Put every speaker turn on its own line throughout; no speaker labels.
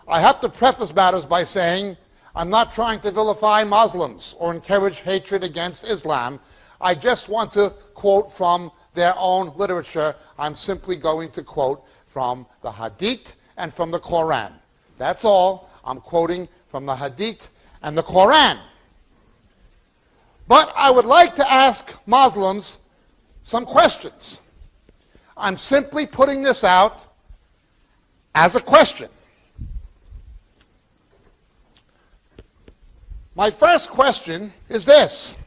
I have to preface matters by saying I'm not trying to vilify Muslims or encourage hatred against Islam. I just want to quote from their own literature. I'm simply going to quote from the Hadith and from the Quran. That's all. I'm quoting from the Hadith and the Quran. But I would like to ask Muslims some questions. I'm simply putting this out as a question. My first question is this.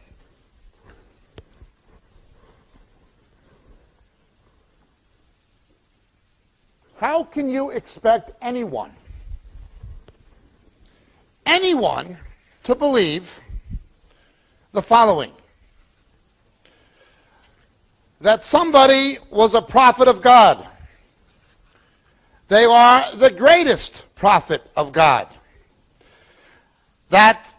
How can you expect anyone to believe the following? That somebody was a prophet of God. They are the greatest prophet of God. That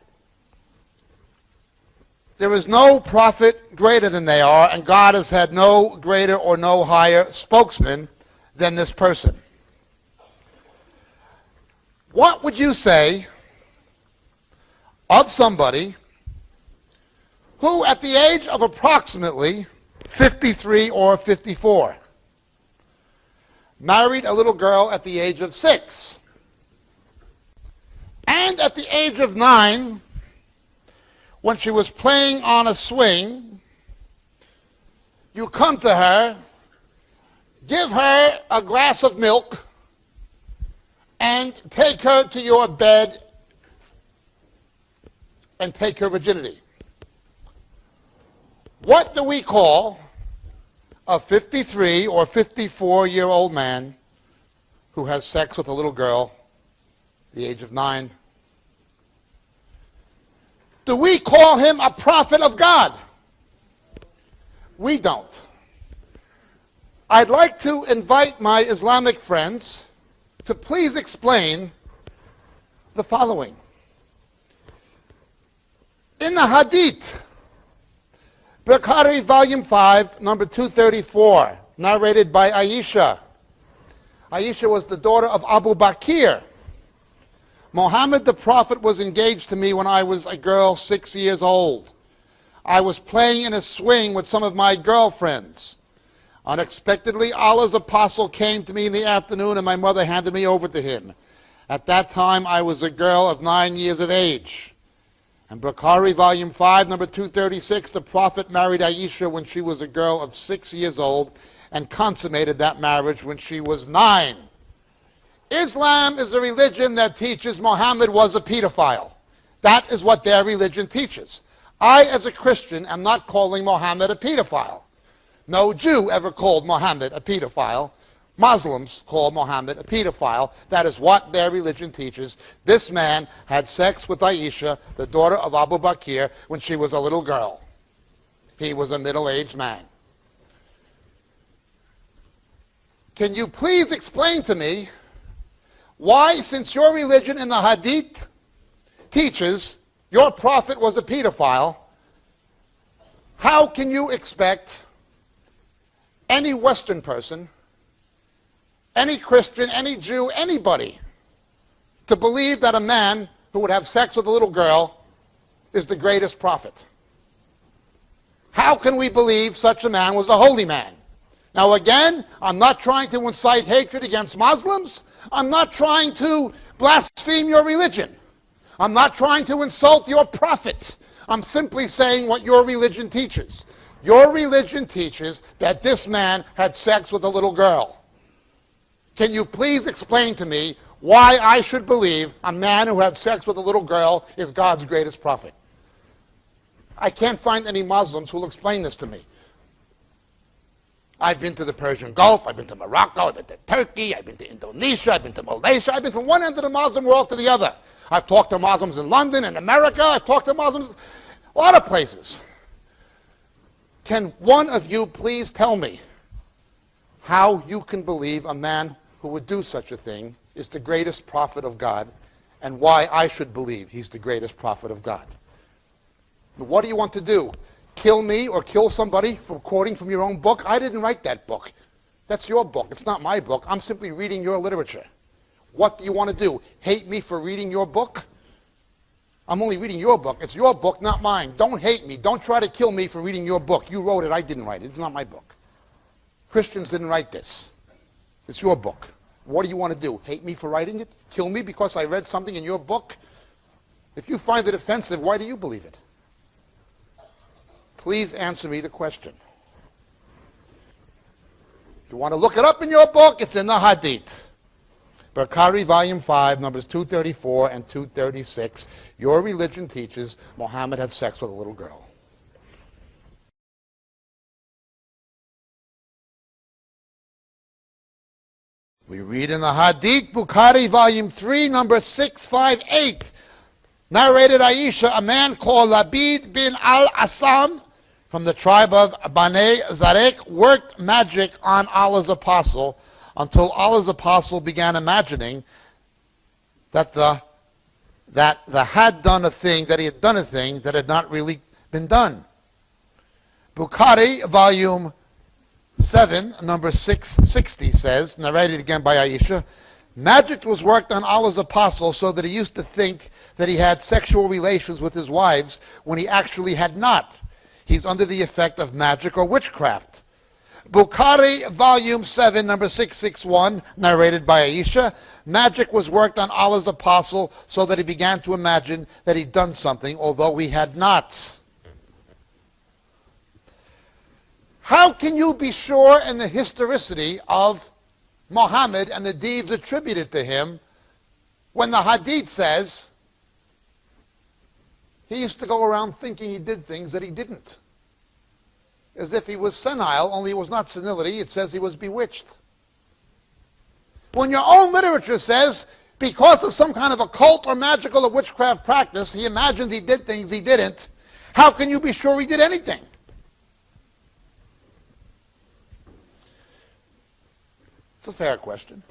there is no prophet greater than they are, and God has had no greater or no higher spokesman than this person. What would you say of somebody who, at the age of approximately 53 or 54, married a little girl at the age of 6, and at the age of 9, when she was playing on a swing, you come to her, give her a glass of milk, and take her to your bed and take her virginity? What do we call a 53 or 54-year-old man who has sex with a little girl at the age of 9? Do we call him a prophet of God? We don't. I'd like to invite my Islamic friends to please explain the following. In the Hadith, Bukhari, volume 5, number 234, narrated by Aisha. Aisha was the daughter of Abu Bakr. Muhammad the Prophet was engaged to me when I was a girl 6 years old. I was playing in a swing with some of my girlfriends. Unexpectedly, Allah's apostle came to me in the afternoon and my mother handed me over to him. At that time, I was a girl of 9 years of age. And Bukhari, volume 5, number 236, the Prophet married Aisha when she was a girl of 6 years old and consummated that marriage when she was 9. Islam is a religion that teaches Muhammad was a pedophile. That is what their religion teaches. I, as a Christian, am not calling Muhammad a pedophile. No Jew ever called Muhammad a pedophile. Muslims call Muhammad a pedophile. That is what their religion teaches. This man had sex with Aisha, the daughter of Abu Bakr, when she was a little girl. He was a middle-aged man. Can you please explain to me why, since your religion in the Hadith teaches your prophet was a pedophile, how can you expect any Western person, any Christian, any Jew, anybody, to believe that a man who would have sex with a little girl is the greatest prophet? How can we believe such a man was a holy man? Now again, I'm not trying to incite hatred against Muslims. I'm not trying to blaspheme your religion. I'm not trying to insult your prophet. I'm simply saying what your religion teaches. Your religion teaches that this man had sex with a little girl. Can you please explain to me why I should believe a man who had sex with a little girl is God's greatest prophet? I can't find any Muslims who will explain this to me. I've been to the Persian Gulf, I've been to Morocco, I've been to Turkey, I've been to Indonesia, I've been to Malaysia, I've been from one end of the Muslim world to the other. I've talked to Muslims in London and America, I've talked to Muslims a lot of places. Can one of you please tell me how you can believe a man who would do such a thing is the greatest prophet of God, and why I should believe he's the greatest prophet of God? What do you want to do? Kill me or kill somebody for quoting from your own book? I didn't write that book. That's your book. It's not my book. I'm simply reading your literature. What do you want to do? Hate me for reading your book? I'm only reading your book. It's your book, not mine. Don't hate me. Don't try to kill me for reading your book. You wrote it. I didn't write it. It's not my book. Christians didn't write this. It's your book. What do you want to do? Hate me for writing it? Kill me because I read something in your book? If you find it offensive, why do you believe it? Please answer me the question. If you want to look it up in your book, it's in the Hadith. Bukhari, Volume 5, Numbers 234 and 236. Your religion teaches Muhammad had sex with a little girl. We read in the Hadith, Bukhari, Volume 3, Number 658. Narrated Aisha, a man called Labid bin al-Assam from the tribe of Bnei Zarek worked magic on Allah's apostle until Allah's apostle began imagining that he had done a thing that had not really been done. Bukhari, Volume 7, Number 660 says, narrated again by Aisha, magic was worked on Allah's apostle so that he used to think that he had sexual relations with his wives when he actually had not. He's under the effect of magic or witchcraft. Bukhari, Volume 7, Number 661, narrated by Aisha, magic was worked on Allah's apostle so that he began to imagine that he'd done something, although he had not. How can you be sure in the historicity of Muhammad and the deeds attributed to him when the Hadith says he used to go around thinking he did things that he didn't? As if he was senile, only it was not senility, it says he was bewitched. When your own literature says, because of some kind of occult or magical or witchcraft practice, he imagined he did things he didn't, how can you be sure he did anything? It's a fair question.